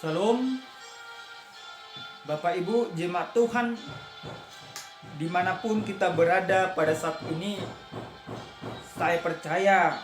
Shalom, Bapak Ibu, jemaat Tuhan, dimanapun kita berada pada saat ini, saya percaya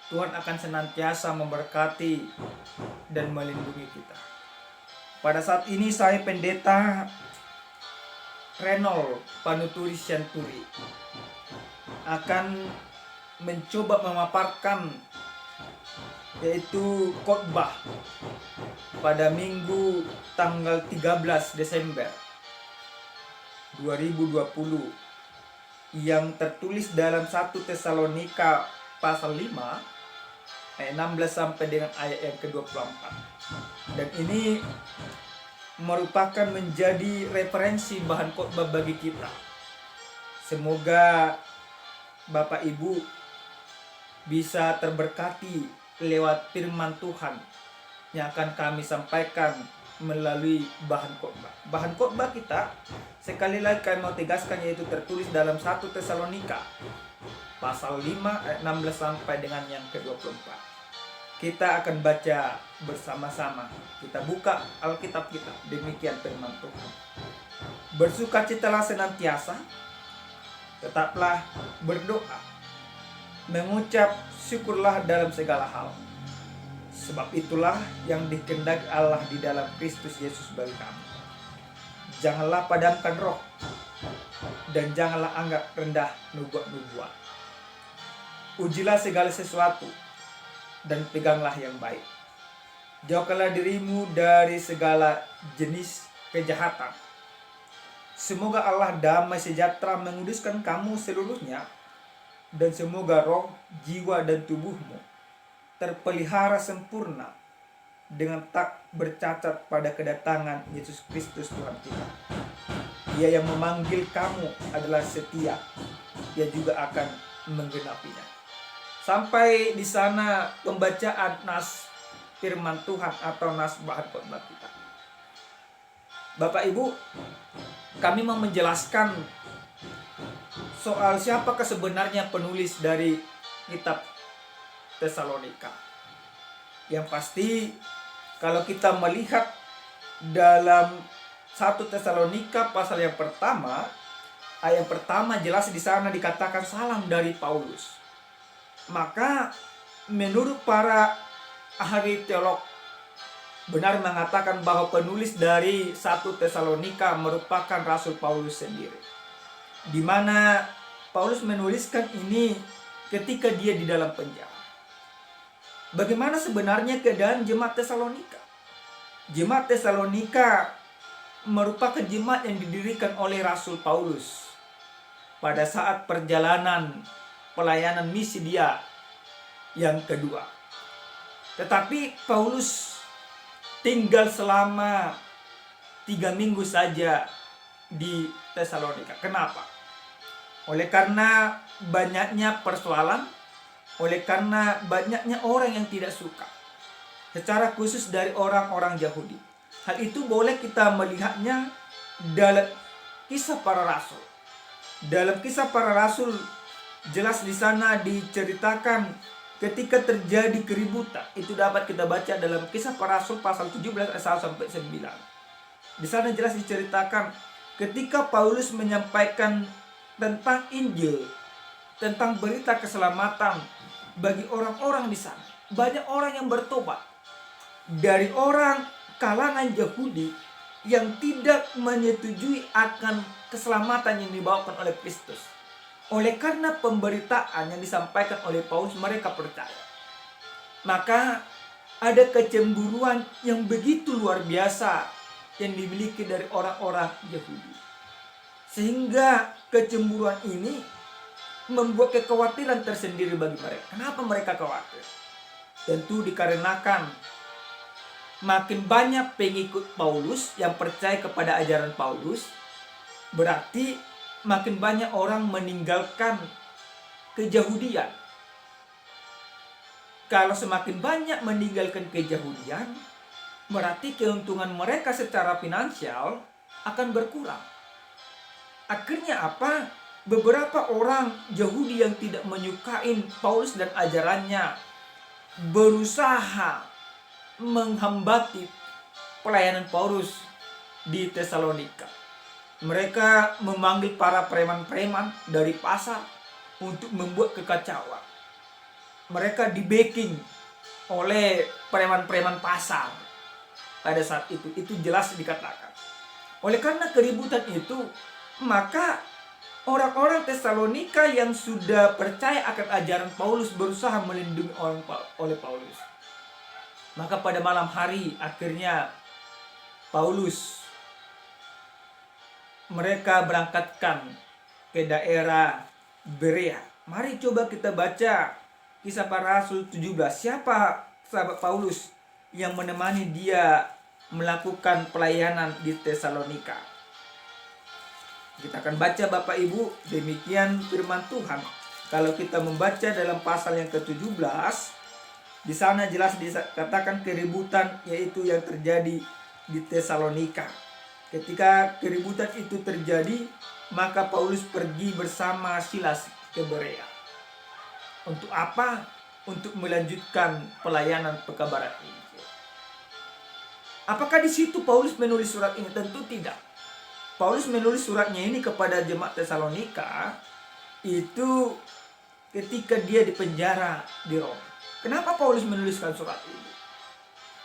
Tuhan akan senantiasa memberkati dan melindungi kita. Pada saat ini saya pendeta Renol Panuturi Sianturi akan mencoba memaparkan yaitu khotbah pada Minggu tanggal 13 Desember 2020 yang tertulis dalam 1 Tesalonika pasal 5 ayat 16 sampai dengan ayat yang ke-24. Dan ini merupakan menjadi referensi bahan khotbah bagi kita. Semoga Bapak Ibu bisa terberkati lewat firman Tuhan yang akan kami sampaikan melalui bahan khotbah. Bahan khotbah kita sekali lagi kami mau tegaskan yaitu tertulis dalam 1 Tesalonika pasal 5 ayat 16 sampai dengan yang ke-24. Kita akan baca bersama-sama. Kita buka Alkitab kita. Demikian firman Tuhan. Bersukacitalah senantiasa, tetaplah berdoa, mengucap syukurlah dalam segala hal. Sebab itulah yang dikehendaki Allah di dalam Kristus Yesus bagi kamu. Janganlah padamkan roh, dan janganlah anggap rendah nubuat-nubuat. Ujilah segala sesuatu, dan peganglah yang baik. Jauhkanlah dirimu dari segala jenis kejahatan. Semoga Allah damai sejahtera menguduskan kamu seluruhnya, dan semoga roh, jiwa, dan tubuhmu terpelihara sempurna dengan tak bercacat pada kedatangan Yesus Kristus Tuhan kita. Dia yang memanggil kamu adalah setia, Dia juga akan menggenapinya. Sampai di sana pembacaan nas firman Tuhan atau nas bahan khotbah kita. Bapak Ibu, kami mau menjelaskan soal siapakah sebenarnya penulis dari kitab Tesalonika. Yang pasti kalau kita melihat dalam 1 Tesalonika pasal yang pertama, ayat yang pertama jelas di sana dikatakan salam dari Paulus. Maka menurut para ahli teolog benar mengatakan bahwa penulis dari 1 Tesalonika merupakan Rasul Paulus sendiri. Di mana Paulus menuliskan ini ketika dia di dalam penjara. Bagaimana sebenarnya keadaan jemaat Tesalonika? Jemaat Tesalonika merupakan jemaat yang didirikan oleh Rasul Paulus pada saat perjalanan pelayanan misi dia yang kedua. Tetapi Paulus tinggal selama 3 minggu saja di Tesalonika. Kenapa? Oleh karena banyaknya persoalan, oleh karena banyaknya orang yang tidak suka, secara khusus dari orang-orang Yahudi. Hal itu boleh kita melihatnya dalam kisah para rasul. Dalam kisah para rasul jelas di sana diceritakan ketika terjadi keributan. Itu dapat kita baca dalam kisah para rasul pasal 17 ayat 1 sampai 9. Di sana jelas diceritakan ketika Paulus menyampaikan tentang Injil, tentang berita keselamatan bagi orang-orang di sana. Banyak orang yang bertobat. Dari orang kalangan Yahudi yang tidak menyetujui akan keselamatan yang dibawakan oleh Kristus. Oleh karena pemberitaan yang disampaikan oleh Paulus, mereka percaya. Maka ada kecemburuan yang begitu luar biasa yang dimiliki dari orang-orang Yahudi. Sehingga kecemburuan ini membuat kekhawatiran tersendiri bagi mereka. Kenapa mereka khawatir? Tentu dikarenakan makin banyak pengikut Paulus yang percaya kepada ajaran Paulus, berarti makin banyak orang meninggalkan keyahudian. Kalau semakin banyak meninggalkan keyahudian, berarti keuntungan mereka secara finansial akan berkurang. Akhirnya apa? Beberapa orang Yahudi yang tidak menyukai Paulus dan ajarannya berusaha menghambati pelayanan Paulus di Tesalonika. Mereka memanggil para preman-preman dari pasar untuk membuat kekacauan. Mereka di backing oleh preman-preman pasar pada saat itu. Itu jelas dikatakan. Oleh karena keributan itu, maka orang-orang Tesalonika yang sudah percaya akan ajaran Paulus berusaha melindungi oleh Paulus. Maka pada malam hari akhirnya mereka berangkatkan ke daerah Berea. Mari coba kita baca Kisah Para Rasul 17. Siapa sahabat Paulus yang menemani dia melakukan pelayanan di Tesalonika? Kita akan baca Bapak Ibu, demikian firman Tuhan. Kalau kita membaca dalam pasal yang ke-17, di sana jelas dikatakan keributan yaitu yang terjadi di Tesalonika. Ketika keributan itu terjadi, maka Paulus pergi bersama Silas ke Berea. Untuk apa? Untuk melanjutkan pelayanan pekabaran Injil. Apakah di situ Paulus menulis surat ini? Tentu tidak. Paulus menulis suratnya ini kepada jemaat Tesalonika itu ketika dia di penjara di Roma. Kenapa Paulus menuliskan surat ini?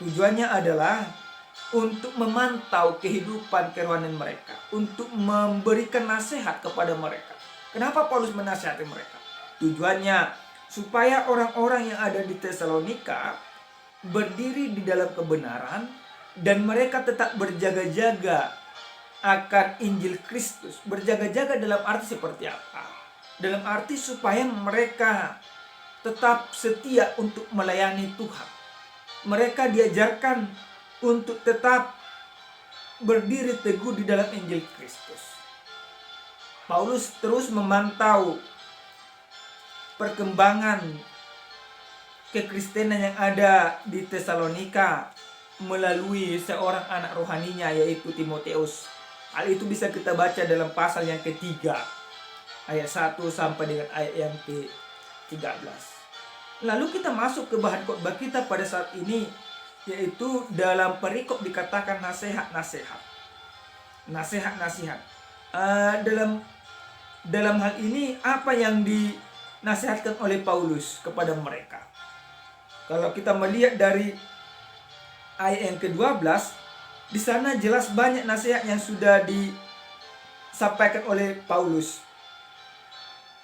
Tujuannya adalah untuk memantau kehidupan kerohanian mereka, untuk memberikan nasihat kepada mereka. Kenapa Paulus menasihati mereka? Tujuannya supaya orang-orang yang ada di Tesalonika berdiri di dalam kebenaran dan mereka tetap berjaga-jaga akan Injil Kristus. Berjaga-jaga dalam arti seperti apa? Dalam arti supaya mereka tetap setia untuk melayani Tuhan. Mereka diajarkan untuk tetap berdiri teguh di dalam Injil Kristus. Paulus terus memantau perkembangan kekristenan yang ada di Tesalonika melalui seorang anak rohaninya yaitu Timotius. Hal itu bisa kita baca dalam pasal yang ketiga, ayat 1 sampai dengan ayat yang ke-13. Lalu kita masuk ke bahan khotbah kita pada saat ini, yaitu dalam perikop dikatakan nasihat-nasihat. Nasihat-nasihat. Dalam hal ini apa yang dinasihatkan oleh Paulus kepada mereka? Kalau kita melihat dari ayat yang ke-12, di sana jelas banyak nasihat yang sudah disampaikan oleh Paulus.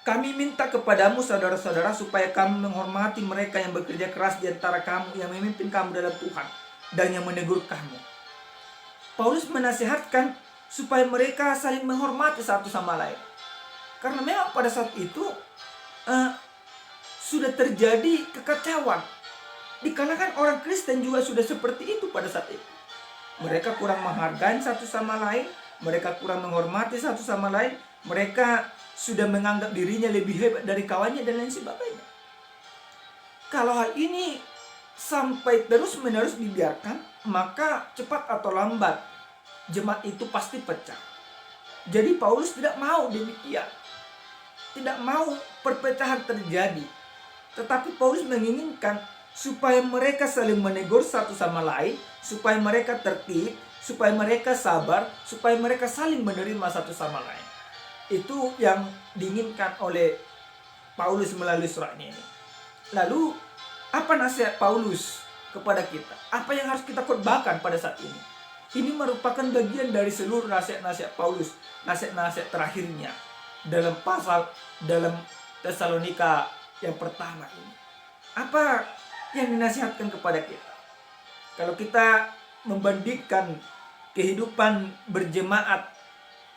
Kami minta kepadamu saudara-saudara supaya kamu menghormati mereka yang bekerja keras di antara kamu, yang memimpin kamu dalam Tuhan dan yang menegur kamu. Paulus menasihatkan supaya mereka saling menghormati satu sama lain. Karena memang pada saat itu sudah terjadi kekacauan. Di kalangan orang Kristen juga sudah seperti itu pada saat itu. Mereka kurang menghargai satu sama lain, mereka kurang menghormati satu sama lain, mereka sudah menganggap dirinya lebih hebat dari kawannya dan lain sebagainya. Kalau hal ini sampai terus-menerus dibiarkan, maka cepat atau lambat jemaat itu pasti pecah. Jadi Paulus tidak mau demikian. Tidak mau perpecahan terjadi. Tetapi Paulus menginginkan supaya mereka saling menegur satu sama lain, supaya mereka tertib, supaya mereka sabar, supaya mereka saling menerima satu sama lain. Itu yang diinginkan oleh Paulus melalui suratnya ini. Lalu, apa nasihat Paulus kepada kita? Apa yang harus kita khotbahkan pada saat ini? Ini merupakan bagian dari seluruh nasihat-nasihat Paulus, nasihat-nasihat terakhirnya dalam Tesalonika yang pertama ini. Apa yang dinasihatkan kepada kita? Kalau kita membandingkan kehidupan berjemaat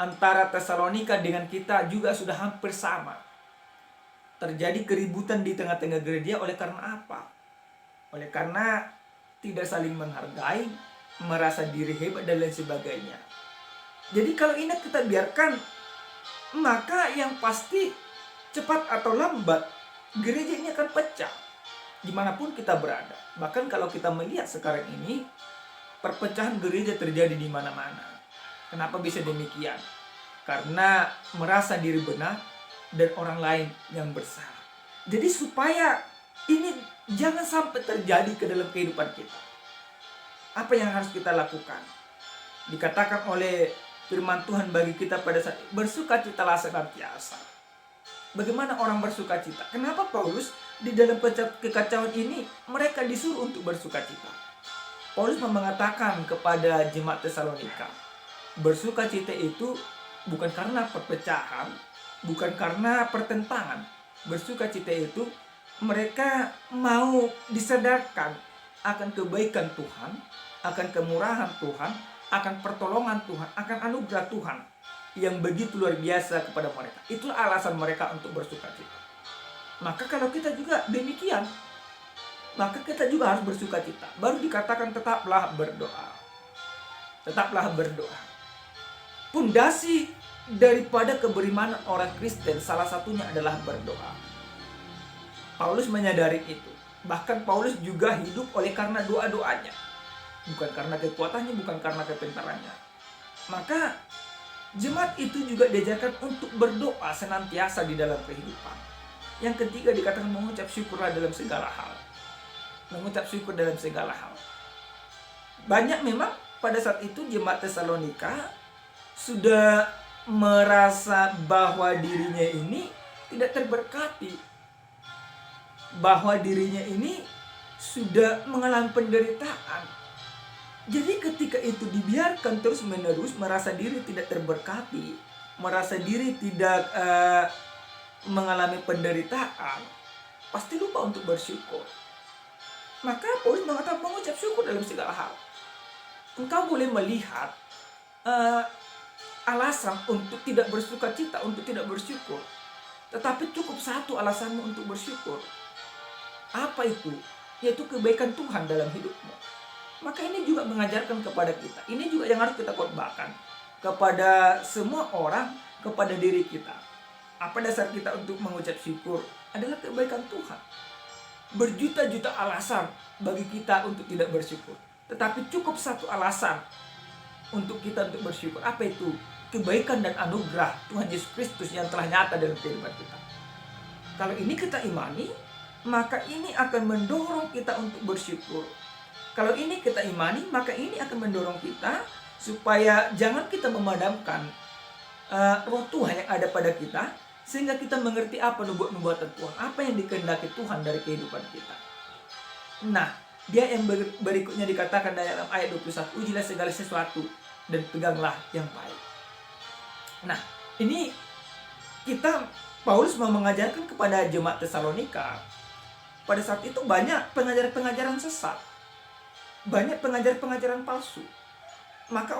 antara Tesalonika dengan kita juga sudah hampir sama. Terjadi keributan di tengah-tengah gereja oleh karena apa? Oleh karena tidak saling menghargai, merasa diri hebat dan lain sebagainya. Jadi kalau ini kita biarkan, maka yang pasti cepat atau lambat gereja ini akan pecah dimanapun kita berada. Bahkan kalau kita melihat sekarang ini, perpecahan gereja terjadi di mana-mana. Kenapa bisa demikian? Karena merasa diri benar dan orang lain yang bersalah. Jadi supaya ini jangan sampai terjadi ke dalam kehidupan kita. Apa yang harus kita lakukan? Dikatakan oleh firman Tuhan bagi kita pada saat bersukacitalah senantiasa. Bagaimana orang bersukacita? Kenapa Paulus di dalam kekacauan ini mereka disuruh untuk bersukacita? Paulus mengatakan kepada jemaat Tesalonika, bersukacita itu bukan karena perpecahan, bukan karena pertentangan. Bersukacita itu mereka mau disadarkan akan kebaikan Tuhan, akan kemurahan Tuhan, akan pertolongan Tuhan, akan anugerah Tuhan yang begitu luar biasa kepada mereka. Itulah alasan mereka untuk bersukacita. Maka kalau kita juga demikian, maka kita juga harus bersukacita. Baru dikatakan tetaplah berdoa. Tetaplah berdoa. Pondasi daripada keberimanan orang Kristen salah satunya adalah berdoa. Paulus menyadari itu. Bahkan Paulus juga hidup oleh karena doa-doanya. Bukan karena kekuatannya, bukan karena kepintarannya. Maka jemaat itu juga diajarkan untuk berdoa senantiasa di dalam kehidupan. Yang ketiga dikatakan mengucap syukurlah dalam segala hal. Mengucap syukur dalam segala hal. Banyak memang pada saat itu jemaat Tesalonika sudah merasa bahwa dirinya ini tidak terberkati. Bahwa dirinya ini sudah mengalami penderitaan. Jadi ketika itu dibiarkan terus-menerus, merasa diri tidak terberkati, merasa diri tidak mengalami penderitaan, pasti lupa untuk bersyukur. Maka Paulus mengatakan mengucap syukur dalam segala hal. Engkau boleh melihat alasan untuk tidak bersukacita, untuk tidak bersyukur. Tetapi cukup satu alasanmu untuk bersyukur. Apa itu? Yaitu kebaikan Tuhan dalam hidupmu. Maka ini juga mengajarkan kepada kita. Ini juga yang harus kita khotbahkan kepada semua orang, kepada diri kita. Apa dasar kita untuk mengucap syukur? Adalah kebaikan Tuhan. Berjuta-juta alasan bagi kita untuk tidak bersyukur. Tetapi cukup satu alasan untuk kita untuk bersyukur. Apa itu? Kebaikan dan anugerah Tuhan Yesus Kristus yang telah nyata dalam kehidupan kita. Kalau ini kita imani, maka ini akan mendorong kita untuk bersyukur. Kalau ini kita imani, maka ini akan mendorong kita supaya jangan kita memadamkan roh Tuhan yang ada pada kita, sehingga kita mengerti apa nubuatan Tuhan, apa yang dikehendaki Tuhan dari kehidupan kita. Nah, dia yang berikutnya dikatakan dalam ayat 21, ujilah segala sesuatu dan peganglah yang baik. Nah, ini Paulus mau mengajarkan kepada jemaat Tesalonika. Pada saat itu banyak pengajaran-pengajaran sesat. Banyak pengajaran palsu. Maka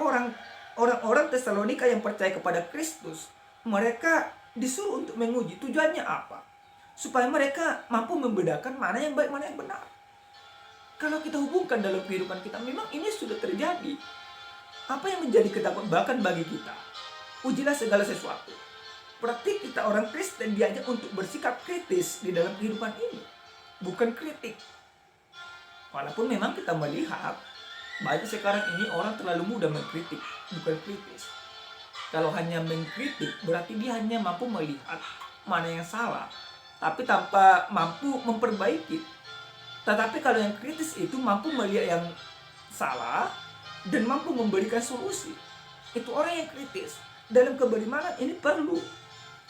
orang-orang Tesalonika yang percaya kepada Kristus, mereka disuruh untuk menguji. Tujuannya apa? Supaya mereka mampu membedakan mana yang baik, mana yang benar. Kalau kita hubungkan dalam kehidupan kita, memang ini sudah terjadi. Apa yang menjadi ketakutan bahkan bagi kita? Ujilah segala sesuatu. Berarti kita orang Kristen diajak untuk bersikap kritis di dalam kehidupan ini. Bukan kritik. Walaupun memang kita melihat banyak sekarang ini orang terlalu mudah mengkritik, bukan kritis. Kalau hanya mengkritik berarti dia hanya mampu melihat mana yang salah, tapi tanpa mampu memperbaiki. Tetapi kalau yang kritis itu mampu melihat yang salah dan mampu memberikan solusi. Itu orang yang kritis. Dalam keberimanan ini perlu.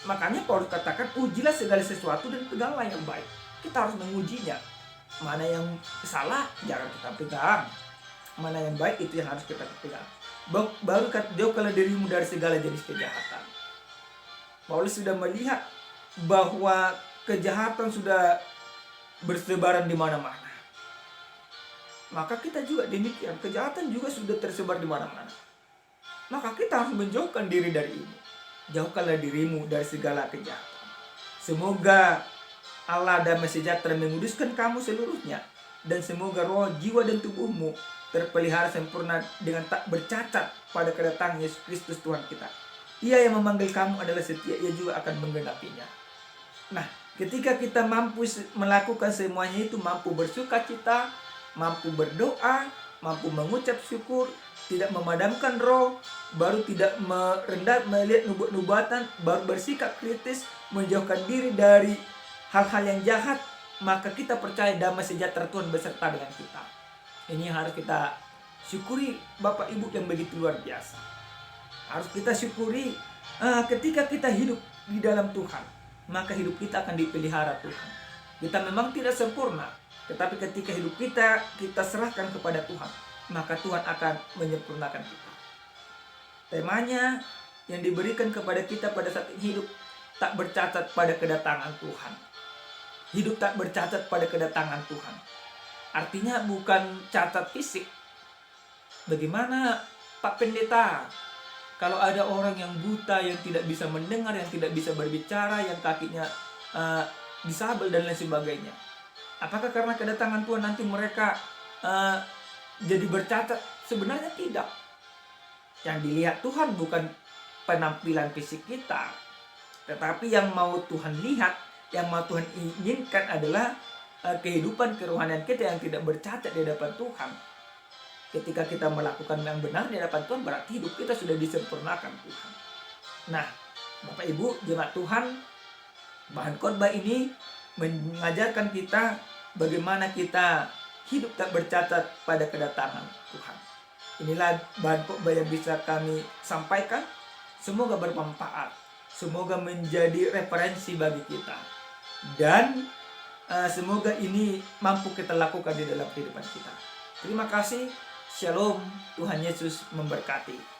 Makanya Paulus katakan ujilah segala sesuatu dan peganglah yang baik. Kita harus mengujinya. Mana yang salah jangan kita pegang, mana yang baik itu yang harus kita pegang. Baru jauhkanlah dirimu dari segala jenis kejahatan. Paulus sudah melihat bahwa kejahatan sudah bersebaran di mana-mana. Maka kita juga demikian, kejahatan juga sudah tersebar di mana-mana. Maka kita harus menjauhkan diri dari ini. Jauhkanlah dirimu dari segala kejahatan. Semoga Allah damai sejahtera menguduskan kamu seluruhnya, dan semoga roh, jiwa dan tubuhmu terpelihara sempurna dengan tak bercacat pada kedatangan Yesus Kristus Tuhan kita. Ia yang memanggil kamu adalah setia, ia juga akan menggenapinya. Nah, ketika kita mampu melakukan semuanya itu, mampu bersukacita, mampu berdoa, mampu mengucap syukur, tidak memadamkan roh, baru tidak melihat nubuatan, baru bersikap kritis, menjauhkan diri dari hal-hal yang jahat, maka kita percaya damai sejahtera Tuhan beserta dengan kita. Ini yang harus kita Syukuri Bapak Ibu yang begitu luar biasa. Harus kita syukuri ketika kita hidup di dalam Tuhan, maka hidup kita akan dipelihara Tuhan. Kita memang tidak sempurna, tetapi ketika hidup kita serahkan kepada Tuhan, maka Tuhan akan menyempurnakan kita. Temanya yang diberikan kepada kita pada saat hidup tak bercacat pada kedatangan Tuhan. Hidup tak bercacat pada kedatangan Tuhan. Artinya bukan cacat fisik. Bagaimana Pak Pendeta kalau ada orang yang buta, yang tidak bisa mendengar, yang tidak bisa berbicara, yang kakinya disabel dan lain sebagainya? Apakah karena kedatangan Tuhan nanti mereka jadi bercacat? Sebenarnya tidak. Yang dilihat Tuhan bukan penampilan fisik kita, tetapi yang mau Tuhan lihat, yang mau Tuhan inginkan adalah kehidupan kerohanian kita yang tidak bercacat di hadapan Tuhan. Ketika kita melakukan yang benar di hadapan Tuhan, berarti hidup kita sudah disempurnakan Tuhan. Nah, Bapak Ibu jemaat Tuhan, bahan khotbah ini mengajarkan kita bagaimana kita hidup tak bercacat pada kedatangan Tuhan. Inilah bahan khotbah yang bisa kami sampaikan. Semoga bermanfaat, semoga menjadi referensi bagi kita, dan semoga ini mampu kita lakukan di dalam kehidupan kita. Terima kasih. Shalom, Tuhan Yesus memberkati.